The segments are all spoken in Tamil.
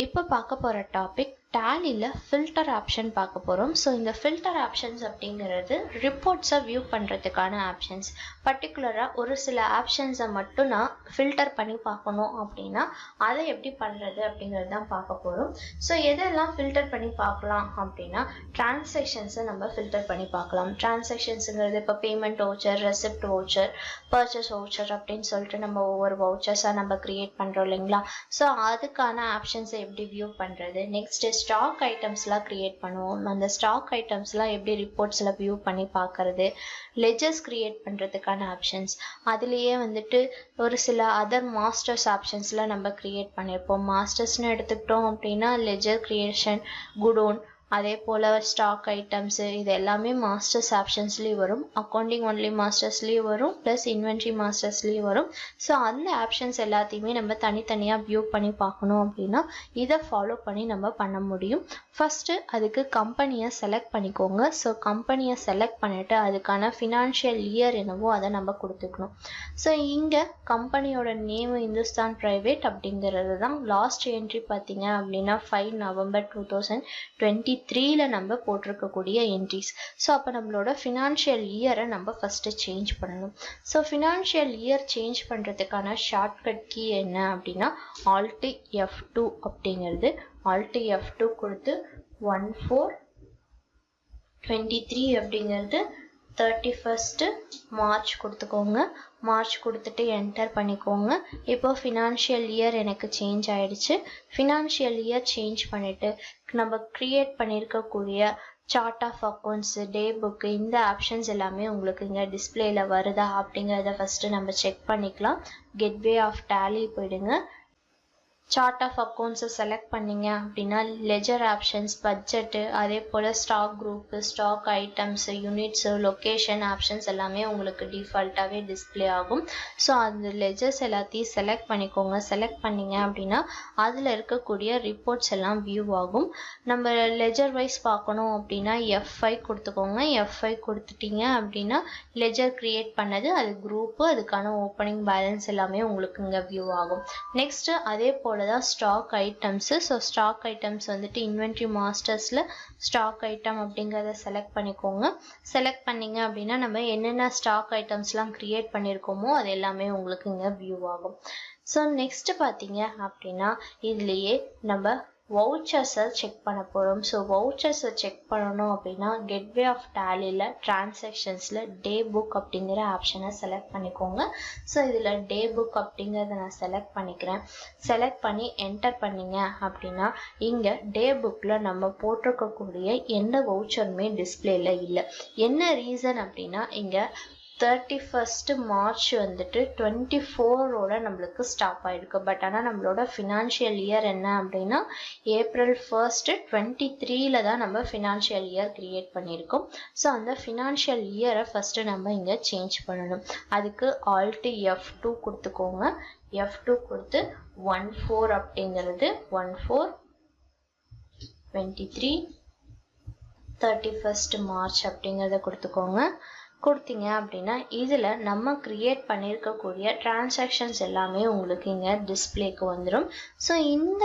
இப்போ பார்க்க போகிற டாபிக் டேலியில் ஃபில்டர் ஆப்ஷன் பார்க்க போகிறோம். ஸோ இந்த ஃபில்டர் ஆப்ஷன்ஸ் அப்படிங்கிறது ரிப்போர்ட்ஸை வியூ பண்ணுறதுக்கான ஆப்ஷன்ஸ். பர்டிகுலராக ஒரு சில ஆப்ஷன்ஸை மட்டும் நான் ஃபில்டர் பண்ணி பார்க்கணும் அப்படின்னா அதை எப்படி பண்ணுறது அப்படிங்கிறது தான் பார்க்க போகிறோம். ஸோ எதெல்லாம் ஃபில்டர் பண்ணி பார்க்கலாம் அப்படின்னா டிரான்சாக்ஷன்ஸை நம்ம ஃபில்டர் பண்ணி பார்க்கலாம். டிரான்சாக்ஷன்ஸுங்கிறது இப்போ payment voucher, receipt voucher, purchase voucher அப்படின்னு சொல்லிட்டு நம்ம ஒவ்வொரு வவுச்சர்ஸாக நம்ம க்ரியேட் பண்ணுறோம் இல்லைங்களா. ஸோ அதுக்கான ஆப்ஷன்ஸை எப்படி வியூ பண்ணுறது, நெக்ஸ்ட்டு ஸ்டாக் ஐட்டம்ஸ்லாம் க்ரியேட் பண்ணுவோம். அந்த ஸ்டாக் ஐட்டம்ஸ்லாம் எப்படி ரிப்போர்ட்ஸில் வியூ பண்ணி பார்க்கறது, லெஜர்ஸ் க்ரியேட் பண்ணுறதுக்கான ஆப்ஷன்ஸ், அதுலேயே வந்துட்டு ஒரு சில அதர் மாஸ்டர்ஸ் ஆப்ஷன்ஸ்லாம் நம்ம க்ரியேட் பண்ணியிருப்போம். மாஸ்டர்ஸ்னு எடுத்துக்கிட்டோம் அப்படின்னா லெஜர் க்ரியேஷன், குடோன், அதே போல் ஸ்டாக் ஐட்டம்ஸு, இது எல்லாமே மாஸ்டர்ஸ் ஆப்ஷன்ஸ்லேயும் வரும். அக்கௌண்டிங் ஒன்லி மாஸ்டர்ஸ்லேயும் வரும், ப்ளஸ் இன்வென்ட்ரி மாஸ்டர்ஸ்லேயும் வரும். ஸோ அந்த ஆப்ஷன்ஸ் எல்லாத்தையுமே நம்ம தனித்தனியாக வியூ பண்ணி பார்க்கணும் அப்படின்னா இதை ஃபாலோ பண்ணி நம்ம பண்ண முடியும். ஃபஸ்ட்டு அதுக்கு கம்பெனியை செலக்ட் பண்ணிக்கோங்க. ஸோ கம்பெனியை செலக்ட் பண்ணிவிட்டு அதுக்கான ஃபினான்ஷியல் இயர் என்னவோ அதை நம்ம கொடுத்துக்கணும். ஸோ இங்கே கம்பெனியோட நேம் இந்துஸ்தான் ப்ரைவேட் அப்படிங்கிறது தான். லாஸ்ட் என்ட்ரி பார்த்தீங்க அப்படின்னா 5 நவம்பர் 2023 நம்ம போட்டிருக்கக்கூடிய என்ட்ரிஸ். ஸோ அப்போ நம்மளோட ஃபினான்ஷியல் இயரை நம்ம ஃபஸ்ட்டு சேஞ்ச் பண்ணணும். ஸோ ஃபினான்ஷியல் இயர் சேஞ்ச் பண்ணுறதுக்கான ஷார்ட்கட் கீ என்ன அப்படின்னா Alt F2 அப்படிங்கிறது. Alt F2 கொடுத்து 1423 அப்படிங்கிறது 31st மார்ச் கொடுத்துக்கோங்க. மார்ச் கொடுத்துட்டு என்டர் பண்ணிக்கோங்க. இப்போ ஃபினான்ஷியல் இயர் எனக்கு சேஞ்ச் ஆகிடுச்சு. ஃபினான்ஷியல் இயர் சேஞ்ச் பண்ணிவிட்டு நம்ம க்ரியேட் பண்ணியிருக்கக்கூடிய chart of accounts, day book, இந்த ஆப்ஷன்ஸ் எல்லாமே உங்களுக்கு இங்கே டிஸ்பிளேயில் வருதா அப்படிங்கிறத ஃபஸ்ட்டு நம்ம செக் பண்ணிக்கலாம். கெட்வே ஆஃப் டேலி போயிடுங்க. சார்ட் ஆஃப் அக்கௌண்ட்ஸை செலக்ட் பண்ணிங்க அப்படின்னா லெஜர் ஆப்ஷன்ஸ், பட்ஜெட்டு, அதே போல் stock group, stock items, units, location options எல்லாமே உங்களுக்கு டிஃபால்ட்டாகவே டிஸ்பிளே ஆகும். ஸோ அந்த லெஜர்ஸ் எல்லாத்தையும் செலக்ட் பண்ணிக்கோங்க. செலக்ட் பண்ணிங்க அப்படின்னா அதில் இருக்கக்கூடிய ரிப்போர்ட்ஸ் எல்லாம் வியூ ஆகும். நம்ம லெஜர் வைஸ் பார்க்கணும் அப்படின்னா F5 கொடுத்துக்கோங்க. F5 கொடுத்துட்டீங்க அப்படின்னா லெஜர் க்ரியேட் பண்ணது, அது குரூப்பு, அதுக்கான ஓப்பனிங் பேலன்ஸ் எல்லாமே உங்களுக்கு இங்கே வியூ ஆகும். நெக்ஸ்ட்டு அதே போல் தான் stock items. So stock items வந்துட்டு இன்வென்ட்ரி மாஸ்டர்ஸில் ஸ்டாக் ஐட்டம் அப்படிங்கிறத செலக்ட் பண்ணிக்கோங்க. செலக்ட் பண்ணிங்க அப்படின்னா நம்ம என்னென்ன ஸ்டாக் ஐட்டம்ஸ்லாம் க்ரியேட் பண்ணியிருக்கோமோ அது எல்லாமே உங்களுக்கு இங்கே வியூ ஆகும். ஸோ நெக்ஸ்ட்டு பார்த்தீங்க அப்படின்னா இதுலேயே நம்ம வவுச்சர்ஸை செக் பண்ண போகிறோம். ஸோ வவுச்சர்ஸை செக் பண்ணணும் அப்படின்னா கெட்வே ஆஃப் டேலியில் டிரான்சாக்ஷன்ஸில் டே புக் அப்படிங்கிற ஆப்ஷனை செலக்ட் பண்ணிக்கோங்க. ஸோ இதில் டே புக் அப்படிங்கிறத நான் செலக்ட் பண்ணிக்கிறேன். செலக்ட் பண்ணி என்டர் பண்ணிங்க அப்படின்னா இங்கே டே புக்கில் நம்ம போட்டிருக்கக்கூடிய எந்த வவுச்சருமே டிஸ்பிளேயில் இல்லை. என்ன ரீசன் அப்படின்னா இங்கே 31st மார்ச் வந்துட்டு 24ஓட நம்மளுக்கு ஸ்டாப் ஆகிருக்கு. பட் ஆனால் நம்மளோட ஃபினான்ஷியல் இயர் என்ன அப்படின்னா April 1st 23ல் தான் நம்ம ஃபினான்ஷியல் இயர் க்ரியேட் பண்ணியிருக்கோம். ஸோ அந்த ஃபினான்ஷியல் இயரை ஃபஸ்ட்டு நம்ம இங்கே சேஞ்ச் பண்ணணும். அதுக்கு Alt F2 கொடுத்துக்கோங்க. F2 கொடுத்து 14 அப்படிங்கிறது 1423 31st மார்ச் அப்படிங்கிறத கொடுத்துக்கோங்க. கொடுத்தீங்க அப்படின்னா இதில் நம்ம க்ரியேட் பண்ணியிருக்கக்கூடிய டிரான்சாக்ஷன்ஸ் எல்லாமே உங்களுக்கு இங்கே டிஸ்பிளேக்கு வந்துடும். ஸோ இந்த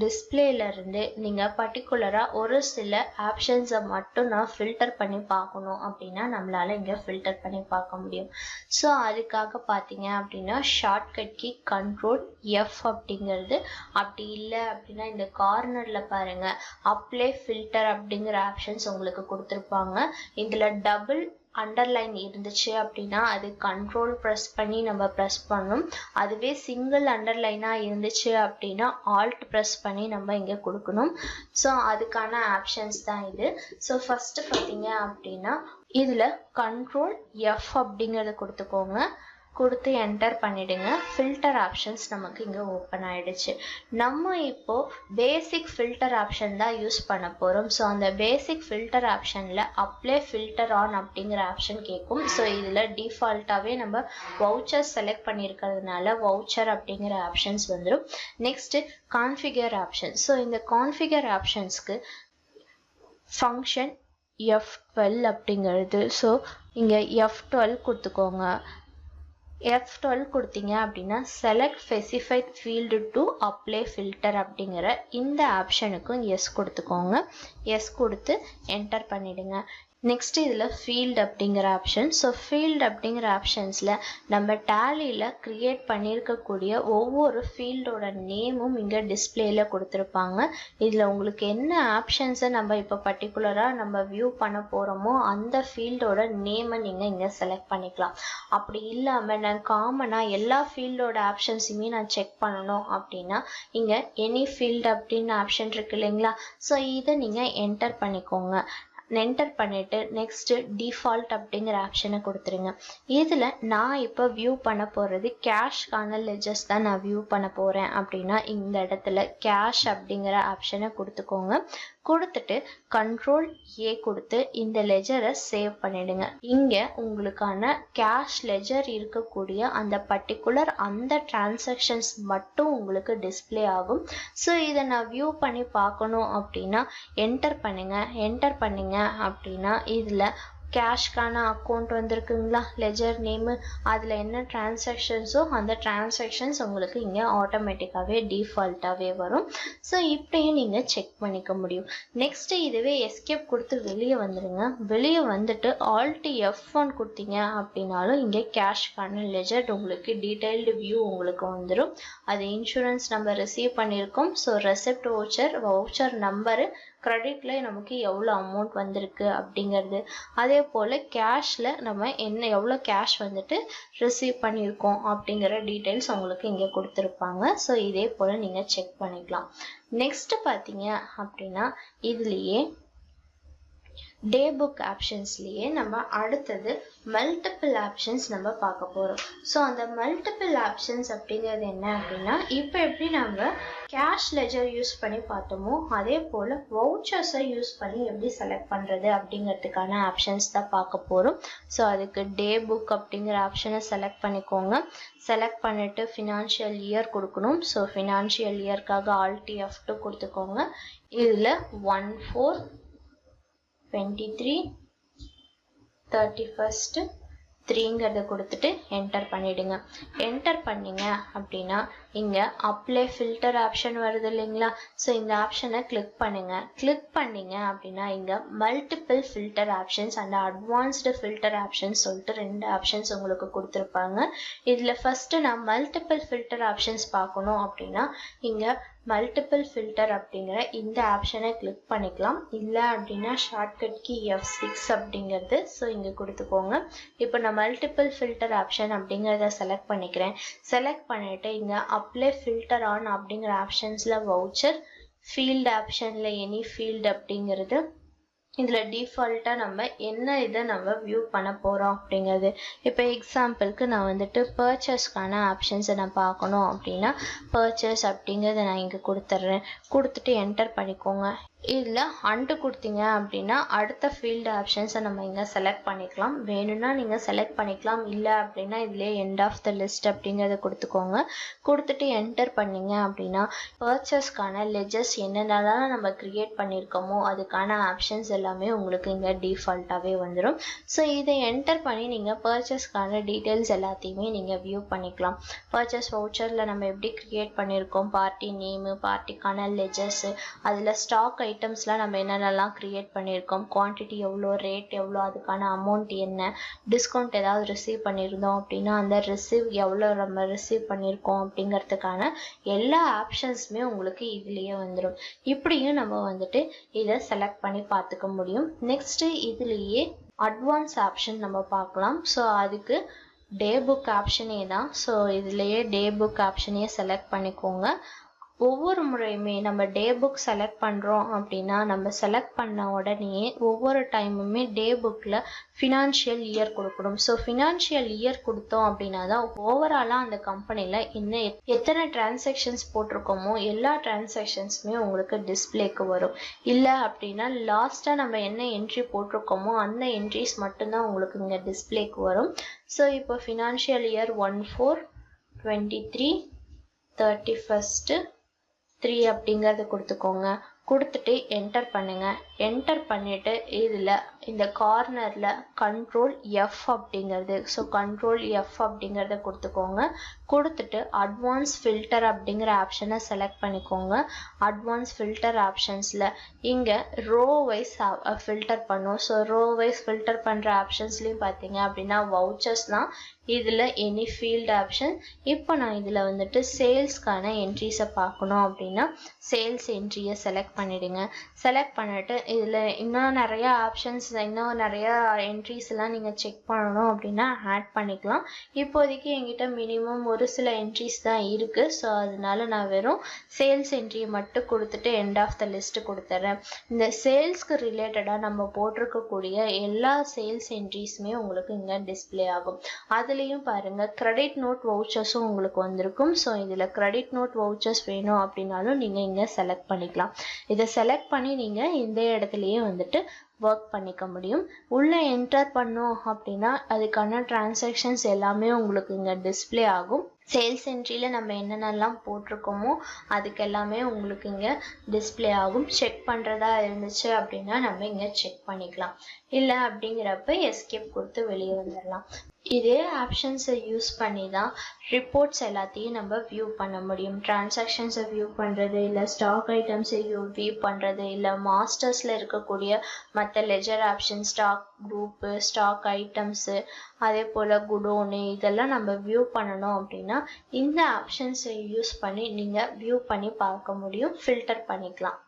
டிஸ்பிளேலேருந்து நீங்கள் பர்டிகுலராக ஒரு சில ஆப்ஷன்ஸை மட்டும் நான் ஃபில்டர் பண்ணி பார்க்கணும் அப்படின்னா நம்மளால் இங்கே ஃபில்டர் பண்ணி பார்க்க முடியும். ஸோ அதுக்காக பார்த்தீங்க அப்படின்னா ஷார்ட்கட் கீ Ctrl F அப்படிங்கிறது. அப்படி இல்லை அப்படின்னா இந்த கார்னரில் பாருங்கள் அப்ளை ஃபில்டர் அப்படிங்கிற ஆப்ஷன்ஸ் உங்களுக்கு கொடுத்துருப்பாங்க. இதில் டபுள் அண்டர்லைன் இருந்துச்சு அப்படின்னா அது கண்ட்ரோல் ப்ரெஸ் பண்ணி நம்ம ப்ரெஸ் பண்ணணும். அதுவே சிங்கிள் அண்டர்லைனாக இருந்துச்சு அப்படின்னா ஆல்ட் ப்ரெஸ் பண்ணி நம்ம இங்கே கொடுக்கணும். ஸோ அதுக்கான ஆப்ஷன்ஸ் தான் இது. ஸோ ஃபஸ்ட்டு பார்த்தீங்க அப்படின்னா இதில் Ctrl F அப்படிங்கிறத கொடுத்துக்கோங்க. கொடுத்து என்டர் பண்ணிவிடுங்க. ஃபில்டர் ஆப்ஷன்ஸ் நமக்கு இங்கே ஓப்பன் ஆகிடுச்சு. நம்ம இப்போது பேசிக் ஃபில்டர் ஆப்ஷன் தான் யூஸ் பண்ண போகிறோம். ஸோ அந்த பேசிக் ஃபில்டர் ஆப்ஷனில் அப்ளை ஃபில்டர் ஆன் அப்படிங்கிற ஆப்ஷன் கேட்கும். ஸோ இதில் டிஃபால்ட்டாகவே நம்ம வவுச்சர் செலக்ட் பண்ணியிருக்கிறதுனால வவுச்சர் அப்படிங்கிற ஆப்ஷன்ஸ் வந்துடும். Next configure option. ஸோ இந்த கான்ஃபிகர் ஆப்ஷன்ஸ்க்கு ஃபங்க்ஷன் F12 அப்படிங்கிறது. ஸோ இங்கே F12 கொடுத்துக்கோங்க. F12 கொடுத்தீங்க அப்படின்னா select specified field to apply filter அப்படிங்கிற இந்த ஆப்ஷனுக்கும் எஸ் கொடுத்துக்கோங்க. எஸ் கொடுத்து என்டர் பண்ணிடுங்க. நெக்ஸ்ட் இதில் ஃபீல்டு அப்படிங்கிற ஆப்ஷன். ஸோ ஃபீல்டு அப்படிங்கிற ஆப்ஷன்ஸில் நம்ம டேலியில் க்ரியேட் பண்ணியிருக்கக்கூடிய ஒவ்வொரு ஃபீல்டோட நேமும் இங்கே டிஸ்பிளேயில் கொடுத்துருப்பாங்க. இதில் உங்களுக்கு என்ன ஆப்ஷன்ஸை நம்ம இப்போ பர்டிகுலராக நம்ம வியூ பண்ண போகிறோமோ அந்த ஃபீல்டோட நேமை நீங்கள் இங்கே செலக்ட் பண்ணிக்கலாம். அப்படி இல்லாமல் நான் காமனாக எல்லா ஃபீல்டோட ஆப்ஷன்ஸுமே நான் செக் பண்ணணும் அப்படின்னா இங்கே எனி ஃபீல்டு அப்படின்னு ஆப்ஷன் இருக்கு இல்லைங்களா? ஸோ இதை நீங்கள் என்டர் பண்ணிக்கோங்க. என்டர் பண்ணிட்டு நெக்ஸ்ட் டிஃபால்ட் அப்படிங்கிற ஆப்ஷனை கொடுத்துருங்க. இதில் நான் இப்போ வியூ பண்ண போகிறது கேஷ்கான லெஜர்ஸ் தான் நான் வியூ பண்ண போகிறேன் அப்படின்னா இந்த இடத்துல கேஷ் அப்படிங்கிற ஆப்ஷனை கொடுத்துக்கோங்க. கொடுத்துட்டு கண்ட்ரோல் ஏ கொடுத்து இந்த லெஜரை சேவ் பண்ணிடுங்க. இங்கே உங்களுக்கான கேஷ் லெஜர் இருக்கக்கூடிய அந்த பர்டிகுலர் அந்த டிரான்சாக்ஷன்ஸ் மட்டும் உங்களுக்கு டிஸ்பிளே ஆகும். ஸோ இதை நான் வியூ பண்ணி பார்க்கணும் அப்படின்னா என்டர் பண்ணுங்க. என்டர் பண்ணிங்க அப்படின்னா இதில் கேஷ்கான அக்கௌண்ட் வந்திருக்குங்களா, லெஜர் நேமு, அதில் என்ன டிரான்சாக்ஷன்ஸோ அந்த டிரான்சாக்ஷன்ஸ் உங்களுக்கு இங்கே ஆட்டோமேட்டிக்காகவே டிஃபால்ட்டாகவே வரும். ஸோ இப்படியும் நீங்கள் செக் பண்ணிக்க முடியும். நெக்ஸ்ட்டு இதுவே எஸ்கேப் கொடுத்து வெளியே வந்துடுங்க. வெளியே வந்துட்டு Alt F1 கொடுத்தீங்க அப்படின்னாலும் இங்கே கேஷ்கான லெஜர் உங்களுக்கு டீட்டெயில்டு வியூ உங்களுக்கு வந்துடும். அது இன்சூரன்ஸ் நம்ம ரிசீவ் பண்ணியிருக்கோம். ஸோ ரெசிப்ட் வவுச்சர் நம்பரு, கிரெடிட்டில் நமக்கு எவ்வளோ அமௌண்ட் வந்திருக்கு அப்படிங்கிறது, அதே போல் கேஷில் நம்ம எவ்வளோ கேஷ் வந்துட்டு ரிசீவ் பண்ணியிருக்கோம் அப்படிங்கிற டீட்டெயில்ஸ் உங்களுக்கு இங்கே கொடுத்துருப்பாங்க. ஸோ இதே போல் நீங்கள் செக் பண்ணிக்கலாம். நெக்ஸ்ட் பார்த்தீங்க அப்படின்னா இதுலேயே டே புக் ஆப்ஷன்ஸ்லேயே நம்ம அடுத்தது மல்டிபிள் ஆப்ஷன்ஸ் நம்ம பார்க்க போகிறோம். ஸோ அந்த மல்டிபிள் ஆப்ஷன்ஸ் அப்படிங்கிறது என்ன அப்படின்னா இப்போ எப்படி நம்ம கேஷ் லெஜர் யூஸ் பண்ணி பார்த்தோமோ அதே போல் வவுச்சர்ஸை யூஸ் பண்ணி எப்படி செலக்ட் பண்ணுறது அப்படிங்கிறதுக்கான ஆப்ஷன்ஸ் தான் பார்க்க போகிறோம். ஸோ அதுக்கு டே புக் அப்படிங்கிற ஆப்ஷனை செலக்ட் பண்ணிக்கோங்க. செலக்ட் பண்ணிவிட்டு ஃபினான்ஷியல் இயர் கொடுக்கணும். ஸோ ஃபினான்ஷியல் இயர்க்காக Alt F2 கொடுத்துக்கோங்க. இதில் 1/4/23 31st 3ங்கிறத கொடுத்துட்டு என்டர் பண்ணிடுங்க. என்டர் பண்ணிங்க அப்படின்னா இங்கே அப்ளை ஃபில்டர் ஆப்ஷன் வருது இல்லைங்களா? ஸோ இந்த ஆப்ஷனை கிளிக் பண்ணுங்க. கிளிக் பண்ணிங்க அப்படின்னா இங்கே multiple filter options and advanced filter options சொல்லிட்டு 2 ஆப்ஷன்ஸ் உங்களுக்கு கொடுத்துருப்பாங்க. இதில் ஃபஸ்ட்டு நான் மல்டிபிள் ஃபில்டர் ஆப்ஷன்ஸ் பார்க்கணும் அப்படின்னா இங்கே மல்டிபிள் ஃபில்டர் அப்படிங்கிற இந்த ஆப்ஷனை கிளிக் பண்ணிக்கலாம். இல்லை அப்படின்னா ஷார்ட்கட் கீ F6 அப்படிங்கிறது. ஸோ இங்கே கொடுத்துக்கோங்க. இப்போ நான் மல்டிபிள் ஃபில்டர் ஆப்ஷன் அப்படிங்கிறத செலக்ட் பண்ணிக்கிறேன். செலக்ட் பண்ணிவிட்டு இங்கே அப்ளை ஃபில்டர் ஆன் அப்படிங்கிற ஆப்ஷன்ஸில் வவுச்சர், ஃபீல்டு ஆப்ஷனில் எனி ஃபீல்டு அப்படிங்கிறது, இதில் டிஃபால்ட்டாக நம்ம என்ன இதை நம்ம வியூ பண்ண போகிறோம் அப்படிங்கிறது. இப்போ எக்ஸாம்பிளுக்கு நான் வந்துட்டு பர்ச்சேஸ்க்கான ஆப்ஷன்ஸை நான் பார்க்கணும் அப்படின்னா பர்ச்சேஸ் அப்படிங்கிறத நான் இங்கே கொடுத்துட்றேன். கொடுத்துட்டு என்டர் பண்ணிக்கோங்க. இதில் அண்டு கொடுத்தீங்க அப்படின்னா அடுத்த ஃபீல்டு ஆப்ஷன்ஸை நம்ம இங்கே செலக்ட் பண்ணிக்கலாம். வேணும்னா நீங்கள் செலக்ட் பண்ணிக்கலாம். இல்லை அப்படின்னா இதிலே எண்ட் ஆஃப் த லிஸ்ட் அப்படிங்கிறத கொடுத்துக்கோங்க. கொடுத்துட்டு என்டர் பண்ணிங்க அப்படின்னா பர்ச்சேஸ்க்கான லெஜர்ஸ் என்னென்னலாம் நம்ம க்ரியேட் பண்ணியிருக்கோமோ அதுக்கான ஆப்ஷன்ஸ் எல்லாமே உங்களுக்கு இங்கே டிஃபால்ட்டாகவே வந்துடும். ஸோ இதை என்டர் பண்ணி நீங்கள் பர்ச்சேஸ்க்கான டீட்டெயில்ஸ் எல்லாத்தையுமே நீங்கள் வியூ பண்ணிக்கலாம். பர்ச்சேஸ் வவுச்சரில் நம்ம எப்படி க்ரியேட் பண்ணியிருக்கோம், பார்ட்டி நேமு, பார்ட்டிக்கான லெஜர்ஸு, அதில் ஸ்டாக் ஐட்டம்ஸ்லாம் நம்ம என்னென்னலாம் க்ரியேட் பண்ணியிருக்கோம், குவான்டிட்டி எவ்வளோ, ரேட் எவ்வளோ, அதுக்கான அமௌண்ட் என்ன, டிஸ்கவுண்ட் ஏதாவது ரிசீவ் பண்ணியிருந்தோம் அப்படின்னா அந்த ரிசீவ் எவ்வளோ நம்ம ரிசீவ் பண்ணியிருக்கோம் அப்படிங்கிறதுக்கான எல்லா ஆப்ஷன்ஸுமே உங்களுக்கு இதுலேயே வந்துடும். இப்படியும் நம்ம வந்துட்டு இதை செலக்ட் பண்ணி பார்த்துக்க முடியும். நெக்ஸ்ட்டு இதுலேயே அட்வான்ஸ் ஆப்ஷன் நம்ம பார்க்கலாம். ஸோ அதுக்கு டே புக் ஆப்ஷனே தான். ஸோ இதுலேயே டே புக் ஆப்ஷனையே செலக்ட் பண்ணிக்கோங்க. ஒவ்வொரு முறையுமே நம்ம டே புக் செலக்ட் பண்ணுறோம் அப்படின்னா நம்ம செலக்ட் பண்ண உடனே ஒவ்வொரு டைமுமே டே புக்கில் ஃபினான்ஷியல் இயர் கொடுக்கணும். ஸோ ஃபினான்ஷியல் இயர் கொடுத்தோம் அப்படின்னா தான் ஓவராலாக அந்த கம்பெனியில் எத்தனை டிரான்சாக்ஷன்ஸ் போட்டிருக்கோமோ எல்லா டிரான்சாக்ஷன்ஸுமே உங்களுக்கு டிஸ்பிளேக்கு வரும். இல்லை அப்படின்னா லாஸ்ட்டாக நம்ம என்ன என்ட்ரி போட்டிருக்கோமோ அந்த என்ட்ரிஸ் மட்டும்தான் உங்களுக்கு இங்கே டிஸ்பிளேக்கு வரும். ஸோ இப்போ ஃபினான்ஷியல் இயர் 1/4/23 31st 3 அப்படிங்கிறத கொடுத்துக்கோங்க. கொடுத்துட்டு என்டர் பண்ணுங்க. என்டர் பண்ணிட்டு இதில் இந்த கார்னரில் கண்ட்ரோல் எஃப் அப்படிங்கிறது, ஸோ கண்ட்ரோல் எஃப் அப்படிங்கிறத கொடுத்துக்கோங்க. கொடுத்துட்டு அட்வான்ஸ் ஃபில்டர் அப்படிங்கிற ஆப்ஷனை செலக்ட் பண்ணிக்கோங்க. அட்வான்ஸ் ஃபில்டர் ஆப்ஷன்ஸில் இங்கே ரோ வைஸ் ஃபில்டர் பண்ணும். ஸோ ரோ வைஸ் ஃபில்டர் பண்ணுற ஆப்ஷன்ஸ்லேயும் பார்த்தீங்க அப்படின்னா வவுச்சர்ஸ் தான். இதில் எனி ஃபீல்டு ஆப்ஷன். இப்போ நான் இதில் வந்துட்டு சேல்ஸ்க்கான என்ட்ரிஸை பார்க்கணும் அப்படின்னா சேல்ஸ் என்ட்ரியை செலக்ட் பண்ணிவிடுங்க. செலக்ட் பண்ணிவிட்டு இதில் இன்னும் நிறையா ஆப்ஷன்ஸ், இன்னும் நிறையா என்ட்ரிஸ்லாம் நீங்கள் செக் பண்ணணும் அப்படின்னா ஆட் பண்ணிக்கலாம். இப்போதைக்கு என்கிட்ட மினிமம் ஒரு சில என்ட்ரிஸ் தான் இருக்குது. ஸோ அதனால நான் வெறும் சேல்ஸ் என்ட்ரியை மட்டும் கொடுத்துட்டு எண்ட் ஆஃப் த லிஸ்ட்டு கொடுத்துட்றேன். இந்த சேல்ஸ்க்கு ரிலேட்டடாக நம்ம போட்டிருக்கக்கூடிய எல்லா சேல்ஸ் என்ட்ரிஸுமே உங்களுக்கு இங்கே டிஸ்பிளே ஆகும். அதுலேயும் பாருங்கள் கிரெடிட் நோட் வவுச்சர்ஸும் உங்களுக்கு வந்திருக்கும். ஸோ இதில் கிரெடிட் நோட் வவுச்சர்ஸ் வேணும் அப்படின்னாலும் நீங்கள் இங்கே செலக்ட் பண்ணிக்கலாம். இதை செலக்ட் பண்ணி நீங்கள் இந்த இடத்துலையே வந்துட்டு ஒர்க் பண்ணிக்க முடியும். உள்ளே என்டர் பண்ணோம் அப்படின்னா அதுக்கான டிரான்சாக்ஷன்ஸ் எல்லாமே உங்களுக்கு இங்கே டிஸ்பிளே ஆகும். சேல்ஸ் என்ட்ரியில் நம்ம என்னென்னலாம் போட்டிருக்கோமோ அதுக்கு எல்லாமே உங்களுக்கு இங்கே டிஸ்பிளே ஆகும். செக் பண்ணுறதா இருந்துச்சு அப்படின்னா நம்ம இங்கே செக் பண்ணிக்கலாம். இல்லை அப்படிங்கிறப்ப எஸ்கேப் கொடுத்து வெளியே வந்துடலாம். இதே ஆப்ஷன்ஸை யூஸ் பண்ணி தான் ரிப்போர்ட்ஸ் எல்லாத்தையும் நம்ம வியூ பண்ண முடியும். டிரான்சாக்ஷன்ஸை வியூ பண்ணுறது, இல்லை ஸ்டாக் ஐட்டம்ஸை வியூ பண்ணுறது, இல்லை மாஸ்டர்ஸில் இருக்கக்கூடிய மற்ற ledger option, stock group, stock items, அதே போல் குடோனு, இதெல்லாம் நம்ம வியூ பண்ணணும் அப்படின்னா இந்த ஆப்ஷன்ஸை யூஸ் பண்ணி நீங்கள் வியூ பண்ணி பார்க்க முடியும், ஃபில்டர் பண்ணிக்கலாம்.